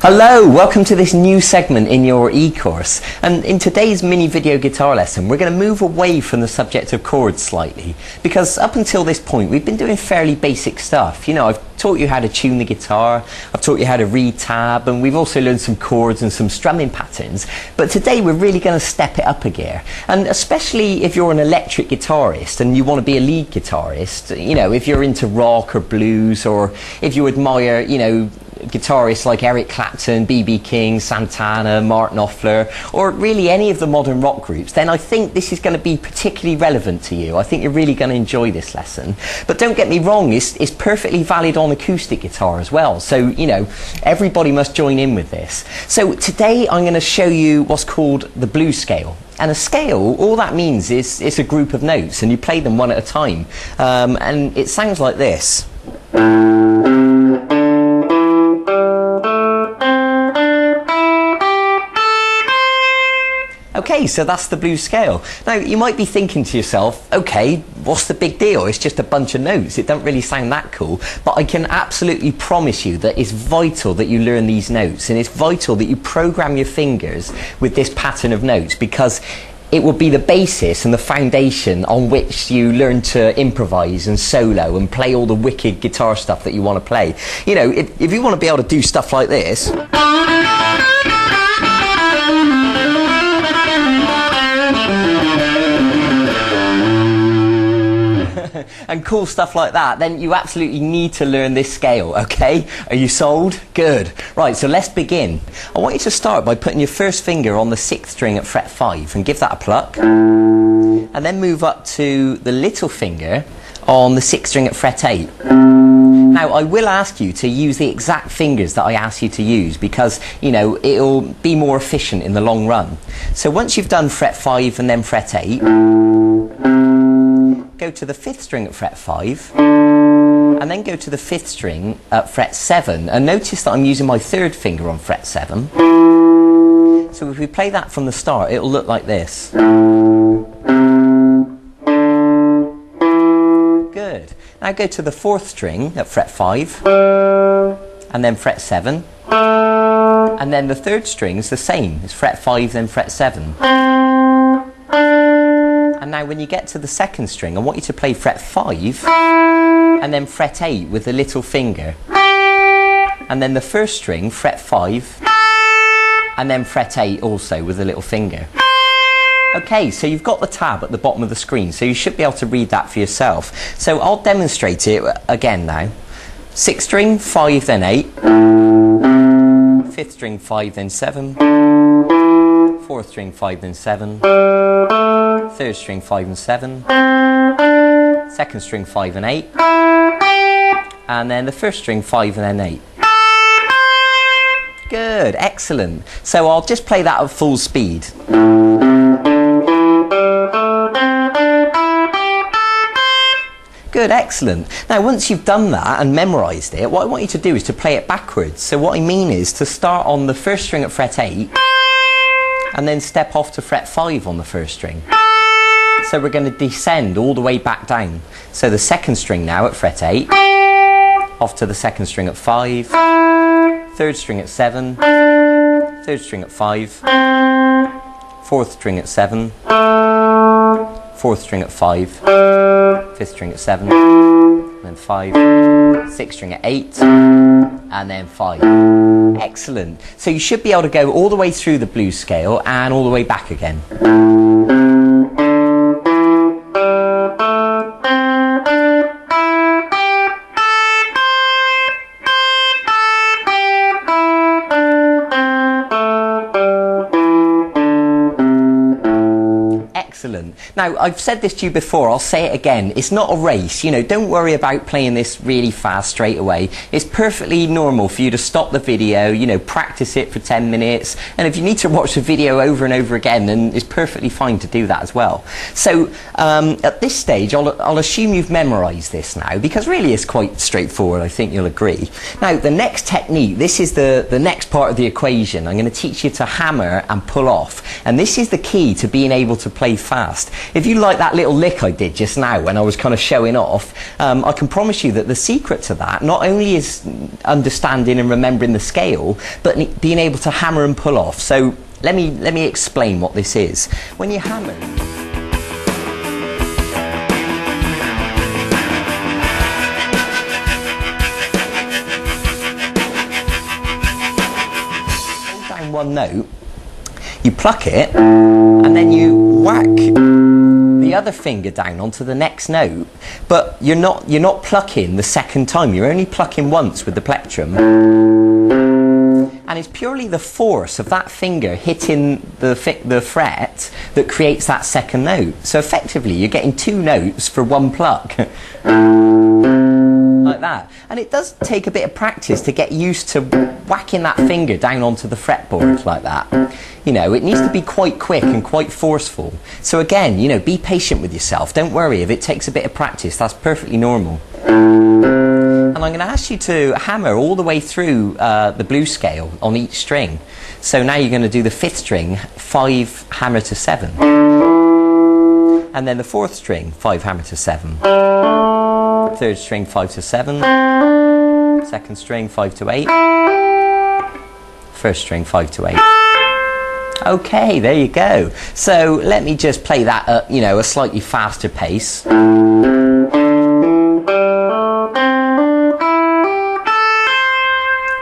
Hello, welcome to this new segment in your e-course, and in today's mini video guitar lesson we're going to move away from the subject of chords slightly, because up until this point we've been doing fairly basic stuff. You know, I've taught you how to tune the guitar, I've taught you how to read tab, and we've also learned some chords and some strumming patterns, but today we're really going to step it up a gear. And especially if you're an electric guitarist and you want to be a lead guitarist, you know, if you're into rock or blues, or if you admire, you know, guitarists like Eric Clapton, B.B. King, Santana, Mark Knopfler, or really any of the modern rock groups, then I think this is going to be particularly relevant to you. I think you're really going to enjoy this lesson. But don't get me wrong, it's perfectly valid on acoustic guitar as well. So, you know, everybody must join in with this. So today I'm going to show you what's called the blues scale. And a scale, all that means is it's a group of notes and you play them one at a time. And it sounds like this. Okay, so that's the blues scale. Now, you might be thinking to yourself, okay, what's the big deal? It's just a bunch of notes. It doesn't really sound that cool. But I can absolutely promise you that it's vital that you learn these notes, and it's vital that you program your fingers with this pattern of notes, because it will be the basis and the foundation on which you learn to improvise and solo and play all the wicked guitar stuff that you want to play. You know, if you want to be able to do stuff like this, and cool stuff like that, then you absolutely need to learn this scale, okay? Are you sold? Good. Right, so let's begin. I want you to start by putting your first finger on the 6th string at fret 5 and give that a pluck. And then move up to the little finger on the 6th string at fret 8. Now, I will ask you to use the exact fingers that I ask you to use, because, you know, it'll be more efficient in the long run. So once you've done fret 5 and then fret 8, go to the 5th string at fret 5 and then go to the 5th string at fret 7, and notice that I'm using my 3rd finger on fret 7. So if we play that from the start, it'll look like this. Good. Now go to the 4th string at fret 5 and then fret 7, and then the 3rd string is the same. It's fret 5 then fret 7. And now when you get to the 2nd string, I want you to play fret 5 and then fret 8 with the little finger. And then the 1st string, fret 5 and then fret 8 also with the little finger. Okay, so you've got the tab at the bottom of the screen, so you should be able to read that for yourself. So I'll demonstrate it again now. 6th string, 5 then 8. 5th string, 5 then 7. 4th string, 5 then 7. 3rd string, 5 and 7, 2nd string, 5 and 8, and then the 1st string, 5 and then 8. Good, excellent. So I'll just play that at full speed. Good, excellent. Now once you've done that and memorised it, what I want you to do is to play it backwards. So what I mean is to start on the 1st string at fret 8 and then step off to fret 5 on the 1st string. So we're going to descend all the way back down. So the 2nd string now at fret 8, off to the 2nd string at 5, 3rd string at 7, 3rd string at 5, 4th string at 7, 4th string at 5, 5th string at 7, and then 5, 6th string at 8, and then 5. Excellent. So you should be able to go all the way through the blues scale and all the way back again. Excellent. Now, I've said this to you before, I'll say it again. It's not a race. You know, don't worry about playing this really fast straight away. It's perfectly normal for you to stop the video, you know, practice it for 10 minutes. And if you need to watch the video over and over again, then it's perfectly fine to do that as well. So, at this stage, I'll assume you've memorised this now, because really it's quite straightforward, I think you'll agree. Now, the next technique, this is the next part of the equation. I'm going to teach you to hammer and pull off. And this is the key to being able to play fast. fast. If you like that little lick I did just now when I was kind of showing off, I can promise you that the secret to that not only is understanding and remembering the scale, but being able to hammer and pull off. So let me explain what this is. When you hammer, hold down one note, you pluck it, and then you whack the other finger down onto the next note, but you're not plucking the second time. You're only plucking once with the plectrum, and it's purely the force of that finger hitting the fret that creates that second note. So effectively, you're getting two notes for one pluck. Like that. And it does take a bit of practice to get used to whacking that finger down onto the fretboard like that. You know, it needs to be quite quick and quite forceful. So again, you know, be patient with yourself. Don't worry if it takes a bit of practice. That's perfectly normal. And I'm going to ask you to hammer all the way through the blues scale on each string. So now you're going to do the 5th string, 5 hammer to 7. And then the 4th string, 5 hammer to 7. 3rd string, 5 to 7. 2nd string, 5 to 8. 1st string, 5 to 8. Okay, there you go. So let me just play that at, you know, a slightly faster pace.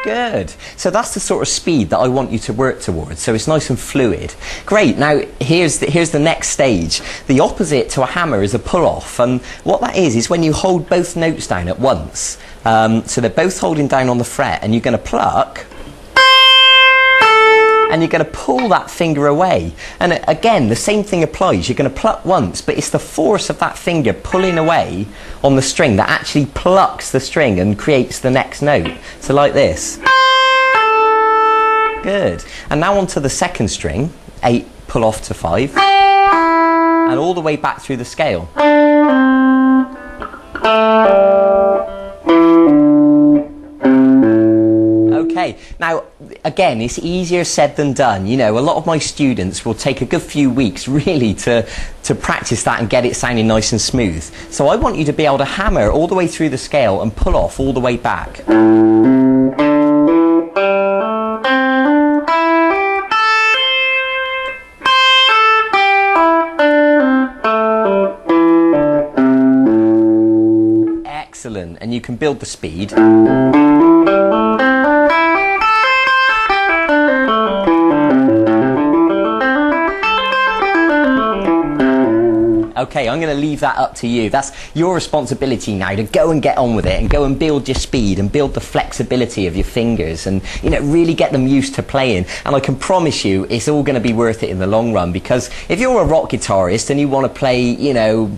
Good. So that's the sort of speed that I want you to work towards. So it's nice and fluid. Great. Now here's the next stage. The opposite to a hammer is a pull-off, and what that is when you hold both notes down at once. So they're both holding down on the fret, and you're going to pluck, and you're going to pull that finger away. And again, the same thing applies. You're going to pluck once, but it's the force of that finger pulling away on the string that actually plucks the string and creates the next note. So like this. Good. And now onto the 2nd string, 8 pull off to 5, and all the way back through the scale. Okay, now again, it's easier said than done. You know, a lot of my students will take a good few weeks really to practice that and get it sounding nice and smooth. So I want you to be able to hammer all the way through the scale and pull off all the way back. Excellent, and you can build the speed. Okay, I'm going to leave that up to you. That's your responsibility now to go and get on with it and go and build your speed and build the flexibility of your fingers and, you know, really get them used to playing. And I can promise you it's all going to be worth it in the long run, because if you're a rock guitarist and you want to play, you know,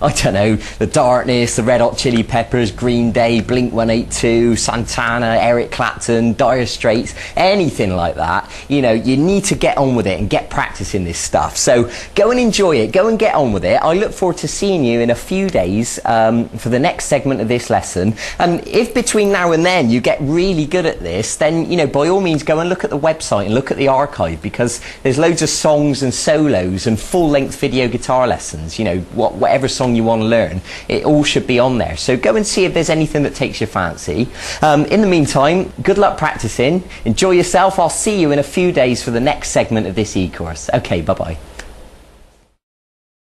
I don't know, the Darkness, the Red Hot Chili Peppers, Green Day, Blink-182, Santana, Eric Clapton, Dire Straits, anything like that, you know, you need to get on with it and get practicing this stuff. So go and enjoy it, go and get on with it. I look forward to seeing you in a few days for the next segment of this lesson. And if between now and then you get really good at this, then, you know, by all means go and look at the website and look at the archive, because there's loads of songs and solos and full-length video guitar lessons. You know, whatever song you want to learn, it all should be on there. So go and see if there's anything that takes your fancy. In the meantime, good luck practicing, enjoy yourself. I'll see you in a few days for the next segment of this e-course. Okay, bye-bye.